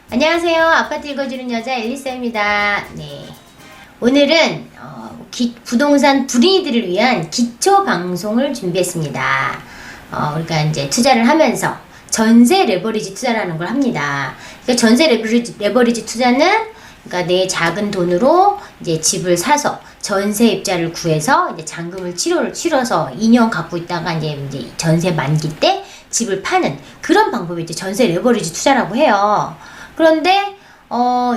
안녕하세요. 아파트 읽어주는 여자 엘리사입니다. 네. 오늘은 부동산 불인이들을 위한 기초 방송을 준비했습니다. 우리가 이제 투자를 하면서 전세 레버리지 투자라는 걸 합니다. 그러니까 전세 레버리지 투자는 그러니까 내 작은 돈으로 이제 집을 사서 전세입자를 구해서 이제 잔금을 치러서 2년 갖고 있다가 이제 전세 만기 때 집을 파는 그런 방법이 이제 전세 레버리지 투자라고 해요. 그런데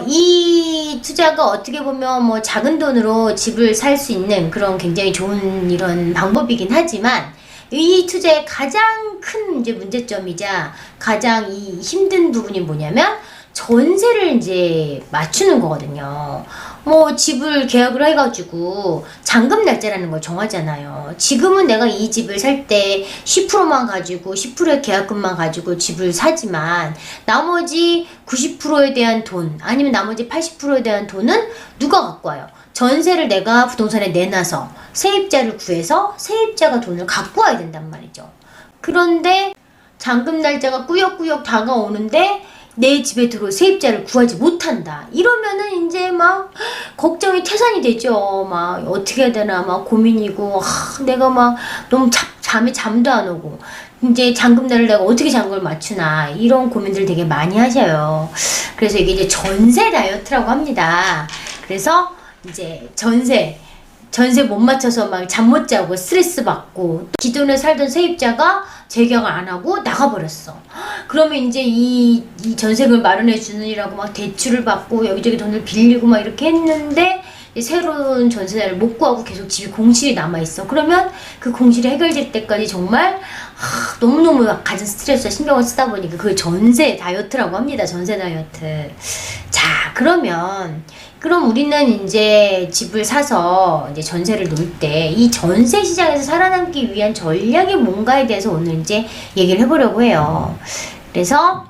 이 투자가 어떻게 보면 뭐 작은 돈으로 집을 살 수 있는 그런 굉장히 좋은 이런 방법이긴 하지만 이 투자의 가장 큰 이제 문제점이자 가장 이 힘든 부분이 뭐냐면 전세를 이제 맞추는 거거든요. 뭐 집을 계약을 해가지고 잔금 날짜라는 걸 정하잖아요. 지금은 내가 이 집을 살 때 10%만 가지고 10%의 계약금만 가지고 집을 사지만 나머지 90%에 대한 돈 아니면 나머지 80%에 대한 돈은 누가 갖고 와요? 전세를 내가 부동산에 내놔서 세입자를 구해서 세입자가 돈을 갖고 와야 된단 말이죠. 그런데 잔금 날짜가 꾸역꾸역 다가오는데 내 집에 들어올 세입자를 구하지 못한다. 이러면은 이제 막 걱정이 태산이 되죠. 막 어떻게 해야 되나 막 고민이고 내가 막 너무 잠에 잠도 안 오고 이제 잔금날을 내가 어떻게 잔금을 맞추나 이런 고민들 되게 많이 하셔요. 그래서 이게 이제 전세 다이어트라고 합니다. 그래서 이제 전세 못 맞춰서 막 잠 못 자고 스트레스 받고 기존에 살던 세입자가 재계약을 안 하고 나가버렸어. 그러면 이제 이 전세금을 마련해 주느라고 막 대출을 받고 여기저기 돈을 빌리고 막 이렇게 했는데 새로운 전세자를 못 구하고 계속 집이 공실이 남아있어. 그러면 그 공실이 해결될 때까지 정말 너무너무 가진 스트레스와 신경을 쓰다 보니까 그 전세 다이어트라고 합니다. 전세 다이어트. 자, 그럼 우리는 이제 집을 사서 이제 전세를 놓을 때 이 전세 시장에서 살아남기 위한 전략이 뭔가에 대해서 오늘 이제 얘기를 해보려고 해요. 그래서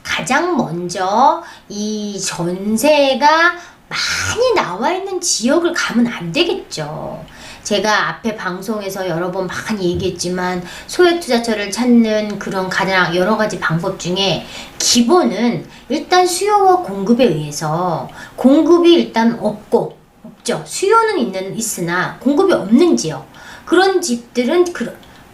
가장 먼저 이 전세가 많이 나와 있는 지역을 가면 안 되겠죠. 제가 앞에 방송에서 여러 번 많이 얘기했지만 소액투자처를 찾는 그런 가장 여러 가지 방법 중에 기본은 일단 수요와 공급에 의해서 공급이 일단 없죠. 수요는 있으나 공급이 없는 지역. 그런 집들은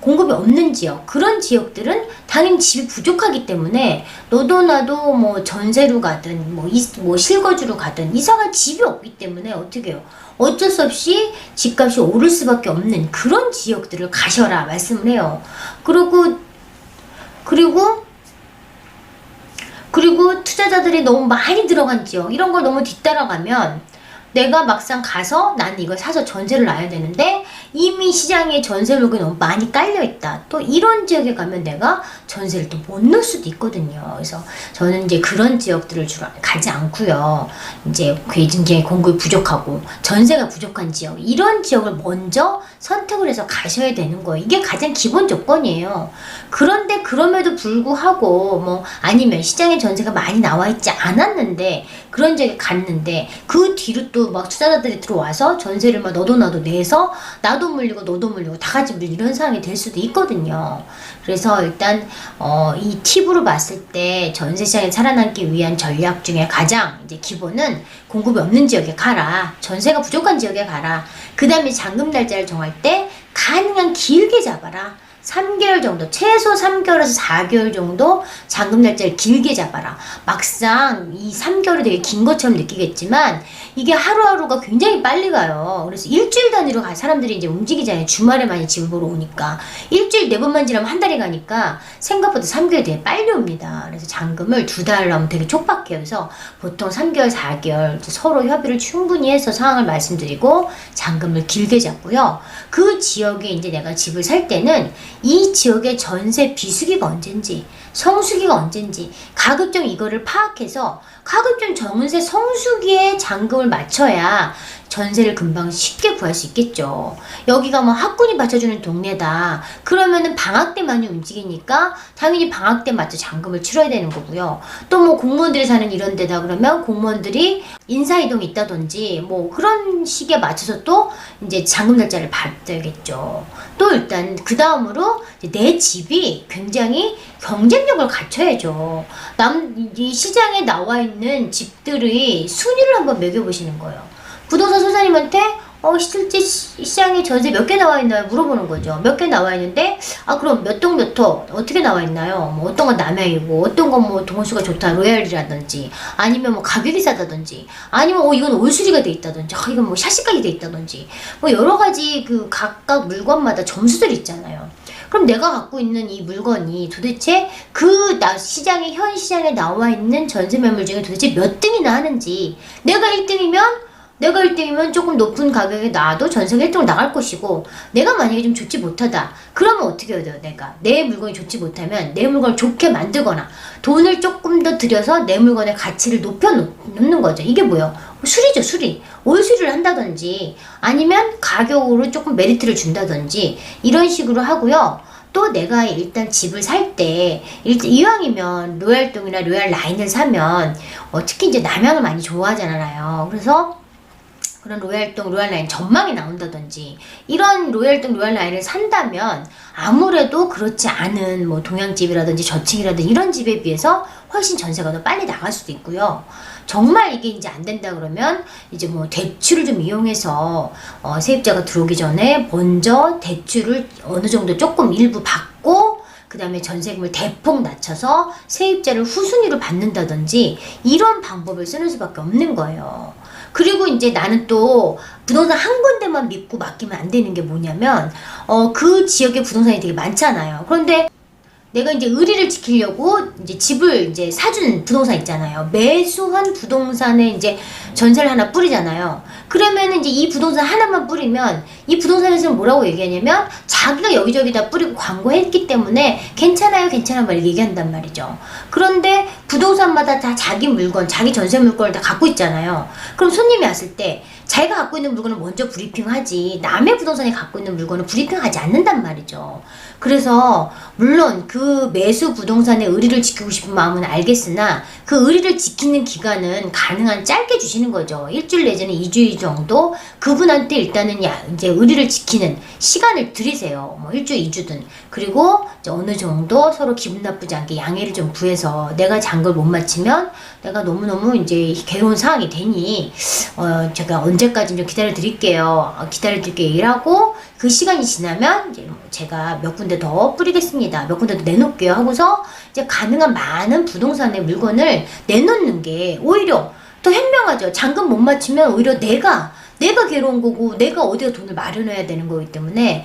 공급이 없는 지역, 그런 지역들은 당연히 집이 부족하기 때문에 너도 나도 뭐 전세로 가든 뭐 실거주로 가든 이사갈 집이 없기 때문에 어떻게 해요? 어쩔 수 없이 집값이 오를 수밖에 없는 그런 지역들을 가셔라 말씀을 해요. 그리고 투자자들이 너무 많이 들어간 지역 이런 걸 너무 뒤따라가면 내가 막상 가서 나는 이걸 사서 전세를 놔야 되는데 이미 시장에 전세 물건이 너무 많이 깔려있다. 또 이런 지역에 가면 내가 전세를 또 못 넣을 수도 있거든요. 그래서 저는 이제 그런 지역들을 주로 가지 않고요. 이제 굉장히 공급이 부족하고 전세가 부족한 지역 이런 지역을 먼저 선택을 해서 가셔야 되는 거예요. 이게 가장 기본 조건이에요. 그런데 그럼에도 불구하고 뭐 아니면 시장에 전세가 많이 나와 있지 않았는데 그런 지역에 갔는데 그 뒤로 또 막 투자자들이 들어와서 전세를 막 너도 나도 내서 나도 물리고 너도 물리고 다 같이 물리고 이런 상황이 될 수도 있거든요. 그래서 일단 이 팁으로 봤을 때 전세 시장에 살아남기 위한 전략 중에 가장 이제 기본은 공급이 없는 지역에 가라. 전세가 부족한 지역에 가라. 그 다음에 잔금 날짜를 정할 때 가능한 길게 잡아라. 3개월 정도, 최소 3개월에서 4개월 정도 잔금 날짜를 길게 잡아라. 막상 이 3개월이 되게 긴 것처럼 느끼겠지만 이게 하루하루가 굉장히 빨리 가요. 그래서 일주일 단위로 사람들이 이제 움직이잖아요. 주말에 많이 집을 보러 오니까. 일주일 4번만 지나면 한 달이 가니까 생각보다 3개월이 되게 빨리 옵니다. 그래서 잔금을 2달 나오면 되게 촉박해요. 그래서 보통 3개월, 4개월 서로 협의를 충분히 해서 상황을 말씀드리고 잔금을 길게 잡고요. 그 지역에 이제 내가 집을 살 때는 이 지역의 전세 비수기가 언젠지 성수기가 언젠지 가급적 이거를 파악해서 가급적 전세 성수기에 잔금을 맞춰야 전세를 금방 쉽게 구할 수 있겠죠. 여기가 뭐 학군이 받쳐주는 동네다. 그러면은 방학 때 많이 움직이니까 당연히 방학 때 맞춰 잔금을 치러야 되는 거고요. 또 뭐 공무원들이 사는 이런 데다 그러면 공무원들이 인사이동이 있다든지 뭐 그런 시기에 맞춰서 또 이제 잔금 날짜를 받아야겠죠. 또 일단 그 다음으로 내 집이 굉장히 경쟁력을 갖춰야죠. 이 시장에 나와 있는 집들의 순위를 한번 매겨보시는 거예요. 부동산 소장님한테 실제 시장에 전세 몇 개 나와 있나요? 물어보는 거죠. 몇 개 나와 있는데, 그럼 몇 동 몇 호 어떻게 나와 있나요? 뭐 어떤 건 남양이고, 어떤 건 뭐 동호수가 좋다, 로얄이라든지, 아니면 뭐 가격이 싸다든지, 아니면 이건 올수리가 돼 있다든지, 이건 뭐 샤시까지 돼 있다든지, 뭐 여러 가지 그 각각 물건마다 점수들이 있잖아요. 그럼 내가 갖고 있는 이 물건이 도대체 시장에, 현 시장에 나와 있는 전세 매물 중에 도대체 몇 등이나 하는지, 내가 1등이면 조금 높은 가격에 나와도 전세가 1등으로 나갈 것이고, 내가 만약에 좀 좋지 못하다. 그러면 어떻게 해야 돼요? 내가 내 물건이 좋지 못하면 내 물건을 좋게 만들거나 돈을 조금 더 들여서 내 물건의 가치를 높여놓는 거죠. 이게 뭐예요? 수리죠, 수리. 올수리를 한다든지 아니면 가격으로 조금 메리트를 준다든지 이런 식으로 하고요. 또 내가 일단 집을 살 때 이왕이면 로얄동이나 로얄 라인을 사면 특히 이제 남양을 많이 좋아하잖아요. 그래서 그런 로얄동, 로얄라인 전망이 나온다든지 이런 로얄동, 로얄라인을 산다면 아무래도 그렇지 않은 뭐 동양집이라든지 저층이라든지 이런 집에 비해서 훨씬 전세가 더 빨리 나갈 수도 있고요. 정말 이게 이제 안 된다 그러면 이제 뭐 대출을 좀 이용해서 세입자가 들어오기 전에 먼저 대출을 어느 정도 조금 일부 받고 그 다음에 전세금을 대폭 낮춰서 세입자를 후순위로 받는다든지 이런 방법을 쓰는 수밖에 없는 거예요. 그리고 이제 나는 또 부동산 한 군데만 믿고 맡기면 안 되는 게 뭐냐면 그 지역에 부동산이 되게 많잖아요. 그런데 내가 이제 의리를 지키려고 이제 집을 이제 사준 부동산 있잖아요. 매수한 부동산에 이제 전세를 하나 뿌리잖아요. 그러면은 이제 이 부동산 하나만 뿌리면 이 부동산에서는 뭐라고 얘기하냐면 자기가 여기저기다 뿌리고 광고했기 때문에 괜찮아요, 괜찮아요 말 얘기한단 말이죠. 그런데 부동산마다 다 자기 물건, 자기 전세 물건을 다 갖고 있잖아요. 그럼 손님이 왔을 때 자기가 갖고 있는 물건을 먼저 브리핑하지 남의 부동산이 갖고 있는 물건을 브리핑하지 않는단 말이죠. 그래서 물론 그 매수 부동산의 의리를 지키고 싶은 마음은 알겠으나 그 의리를 지키는 기간은 가능한 짧게 주시는 거죠. 일주일 내지는 2주일 정도 그분한테 일단은 이제 의리를 지키는 시간을 드리세요. 뭐 일주 2주든. 그리고 이제 어느 정도 서로 기분 나쁘지 않게 양해를 좀 구해서 내가 잔금을 못 마치면 내가 너무너무 이제 괴로운 상황이 되니 제가 언제까지 좀 기다려 드릴게요. 일하고 그 시간이 지나면 이제 제가 몇 군데 더 뿌리겠습니다. 몇 군데 더 내놓을게요 하고서 이제 가능한 많은 부동산의 물건을 내놓는 게 오히려 더 현명하죠. 잔금 못 맞추면 오히려 내가 괴로운 거고 내가 어디다 돈을 마련해야 되는 거기 때문에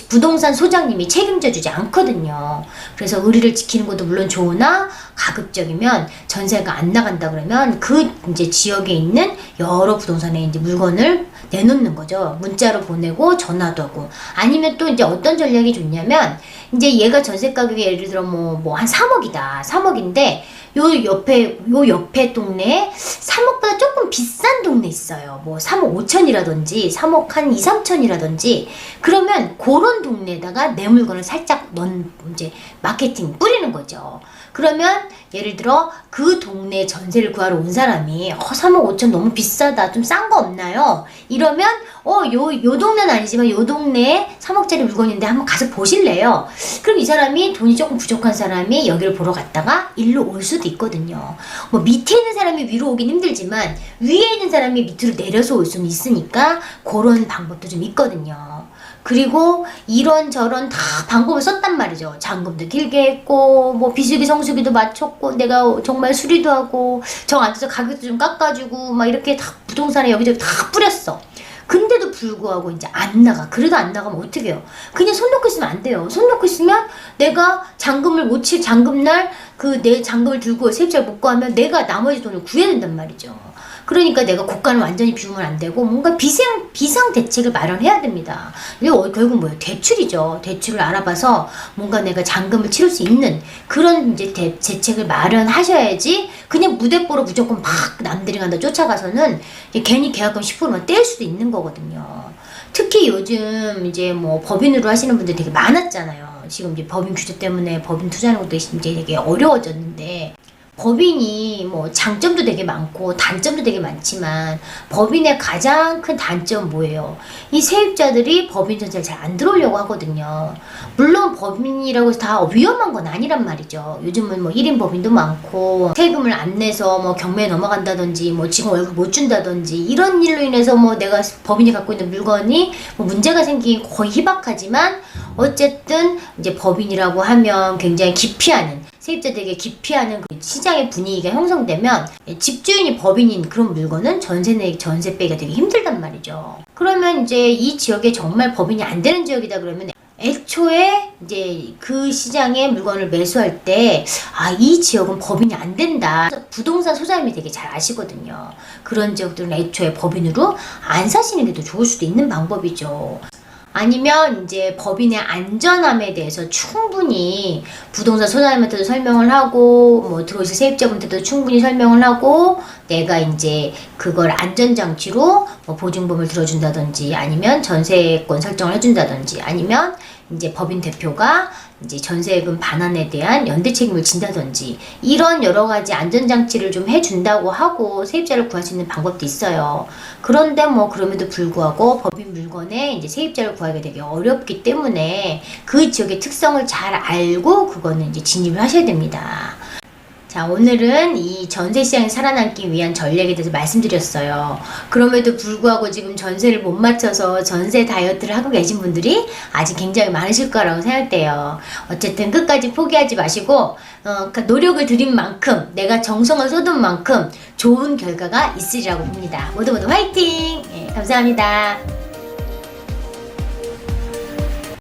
부동산 소장님이 책임져 주지 않거든요. 그래서 의리를 지키는 것도 물론 좋으나 가급적이면 전세가 안 나간다 그러면 그 이제 지역에 있는 여러 부동산에 이제 물건을 내놓는 거죠. 문자로 보내고 전화도 하고 아니면 또 이제 어떤 전략이 좋냐면 이제 얘가 전세 가격이 예를 들어 뭐 한 3억이다. 3억인데 요 옆에 동네에 3억보다 조금 비싼 동네 있어요. 뭐 3억 5천이라든지 3억 한 2, 3천이라든지 그러면 그런 동네에다가 내 물건을 살짝 이제 마케팅 뿌리는 거죠. 그러면 예를 들어 그 동네 전세를 구하러 온 사람이 3억 5천 너무 비싸다. 좀 싼 거 없나요? 이러면 요 동네는 아니지만 요 동네에 3억짜리 물건인데 한번 가서 보실래요? 그럼 이 사람이 돈이 조금 부족한 사람이 여기를 보러 갔다가 일로 올 수도 있거든요. 뭐 밑에 있는 사람이 위로 오긴 힘들지만 위에 있는 사람이 밑으로 내려서 올 수는 있으니까 그런 방법도 좀 있거든요. 그리고 이런저런 다 방법을 썼단 말이죠. 잔금도 길게 했고 뭐 비수기 성수기도 맞췄고 내가 정말 수리도 하고 정 앉아서 가격도 좀 깎아주고 막 이렇게 다 부동산에 여기저기 다 뿌렸어. 근데도 불구하고 이제 안 나가. 그래도 안 나가면 어떻게 해요? 그냥 손 놓고 있으면 안 돼요. 손 놓고 있으면 내가 잔금을 못 칠 잔금날 내 잔금을 들고 세입자를 못 구하면 내가 나머지 돈을 구해야 된단 말이죠. 그러니까 내가 고가는 완전히 비우면 안 되고 뭔가 비상 대책을 마련해야 됩니다. 이거 결국 뭐예요? 대출이죠. 대출을 알아봐서 뭔가 내가 잔금을 치를 수 있는 그런 이제 대책을 마련하셔야지 그냥 무대뽀로 무조건 막 남들이 간다 쫓아가서는 괜히 계약금 10%만 뗄 수도 있는 거거든요. 특히 요즘 이제 뭐 법인으로 하시는 분들 되게 많았잖아요. 지금 이제 법인 규제 때문에 법인 투자하는 것도 이제 되게 어려워졌는데 법인이 뭐 장점도 되게 많고 단점도 되게 많지만 법인의 가장 큰 단점은 뭐예요? 이 세입자들이 법인 전체에 잘 안 들어오려고 하거든요. 물론 법인이라고 해서 다 위험한 건 아니란 말이죠. 요즘은 뭐 1인 법인도 많고 세금을 안 내서 뭐 경매에 넘어간다든지 뭐 지금 월급 못 준다든지 이런 일로 인해서 뭐 내가 법인이 갖고 있는 물건이 뭐 문제가 생기긴 거의 희박하지만 어쨌든 이제 법인이라고 하면 굉장히 기피하는 세입자들에게 기피하는 그 시장의 분위기가 형성되면 집주인이 법인인 그런 물건은 전세 빼기가 되게 힘들단 말이죠. 그러면 이제 이 지역에 정말 법인이 안 되는 지역이다 그러면 애초에 이제 그 시장에 물건을 매수할 때 이 지역은 법인이 안 된다. 부동산 소장님이 되게 잘 아시거든요. 그런 지역들은 애초에 법인으로 안 사시는 게 더 좋을 수도 있는 방법이죠. 아니면 이제 법인의 안전함에 대해서 충분히 부동산 소장님한테도 설명을 하고 뭐 들어오실 세입자분한테도 충분히 설명을 하고 내가 이제 그걸 안전장치로 뭐 보증금을 들어준다든지 아니면 전세권 설정을 해준다든지 아니면 이제 법인 대표가 이제 전세금 반환에 대한 연대 책임을 진다든지 이런 여러 가지 안전장치를 좀 해준다고 하고 세입자를 구할 수 있는 방법도 있어요. 그런데 뭐 그럼에도 불구하고 법인 물건에 이제 세입자를 구하기가 되게 어렵기 때문에 그 지역의 특성을 잘 알고 그거는 이제 진입을 하셔야 됩니다. 자, 오늘은 이 전세 시장이 살아남기 위한 전략에 대해서 말씀드렸어요. 그럼에도 불구하고 지금 전세를 못 맞춰서 전세 다이어트를 하고 계신 분들이 아직 굉장히 많으실 거라고 생각돼요. 어쨌든 끝까지 포기하지 마시고 노력을 들인 만큼 내가 정성을 쏟은 만큼 좋은 결과가 있으리라고 봅니다. 모두 화이팅! 예, 감사합니다.